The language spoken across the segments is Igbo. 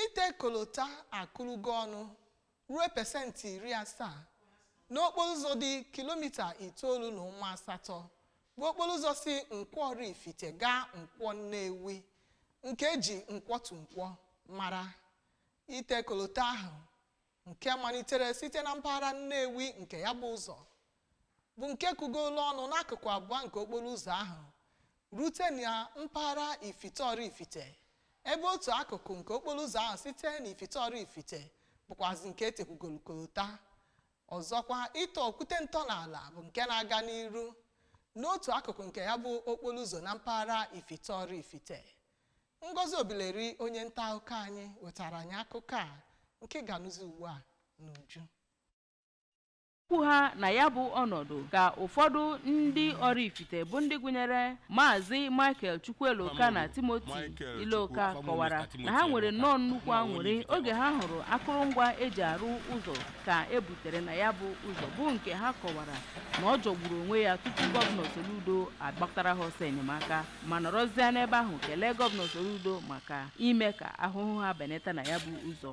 ite kolota akụrụgo ọnụ ruo pesenti 70 n'okporo ụzọ dị kilomita 9.8 bụ okporo ụzọ si Nkwọ Oraifite gaa Nkwọ Nnewi nke eji Nkwọtụ Nkwọ mara. Ite kolota ahụ nke malitere site na mpaghara Nnewi nke ya bụ ụzọ bụ nke kụgolo ọnụ n'akụkụ abụọ nke okporo ụzọ ahụ rute na mpaghara Ifite Oraifite, ebe otu akụkụ nke okporo ụzọ ahụ site na Ifite Oraifite bụkwazi nke etekwugolo kolota. Ọzọkwa, ite okwute ntọala bụ nke na-aga n'iru n'otu akụkụ nke ya bụ okporo ụzọ na mpaghara Ifite Oraifite. Ngozi Obileri, onye nta akụkọ anyị, wetara anyị akụkọ a nke ga-anụzi ugbu a n'uju. Okwu ha na ya bụ ọnọdụ ka ụfọdụ ndị Oraifite bụ ndị gụnyere Maazị Michael Chukwueloka na Timothy Iloka kọwara na ha nwere nnọọ nnukwu aṅụrị oge ha hụrụ akụrụngwa eji arụ ụzọ ka ebutere na ya bụ ụzọ, bụ nke ha kọwara na ọ jọgburu onwe ya tupu Gọvanọ Soludo agbakọtara ha ọsọ enyemaka, ma nọrọzie n'ebe ahụ kelee Gọvanọ Soludo maka ime ka ahụhụ ha beneta na ya bụ ụzọ.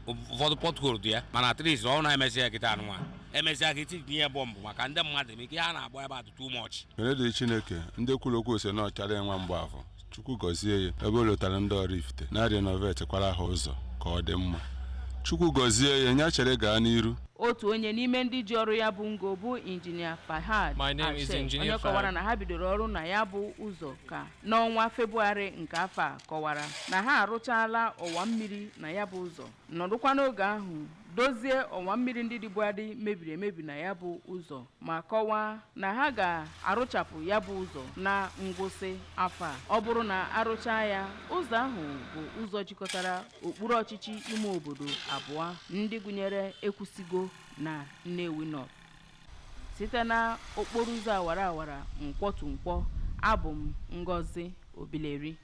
Ụfọdụ pothole dị ya, mana at least ọ na-emesịa kịta anụnwa emesịa kịta tinye bọmbụ maka ndị mmadụ eme ihe a na-agba ebe atụ too much. Kenedi Chineke, ndị kwuru okwu ose na ọchara enwe Mgbafọ, Chukwu gọzie ya ebe o lotara ndị Oraifite na renovate kwara ha ụzọ ka ọ dị mma. Chukwu gọzie ya, nya chere gaa n'iru. Otu onye n'ime ndị ji ọrụ ya bụ ngo bụ Injinia Fahad Ashe, onye kọwara na ha bidoro ọrụ na ya bụ ụzọ ka n'ọnwa Febụwarị nke afọ a, kọwara na ha arụchaala ọwa mmiri na ya bụ ụzọ, nọdụkwa n'oge ahụ dozie ọwa mmiri ndị dịbụadị mebiri emebi na ya bụ ụzọ, ma kọwaa na ha ga-arụchapụ ya bụ ụzọ na ngwụsị afọ a. Ọ bụrụ na arụchaa ya, ụzọ ahụ bụ ụzọ jikọtara okpuru ọchịchị ime obodo abụọ ndị gụnyere Ekwusigo na Nnewi North. Site na okporo ụzọ awara awara Nkwọtụ Nkwọ, abụ m Ngozi Obileri.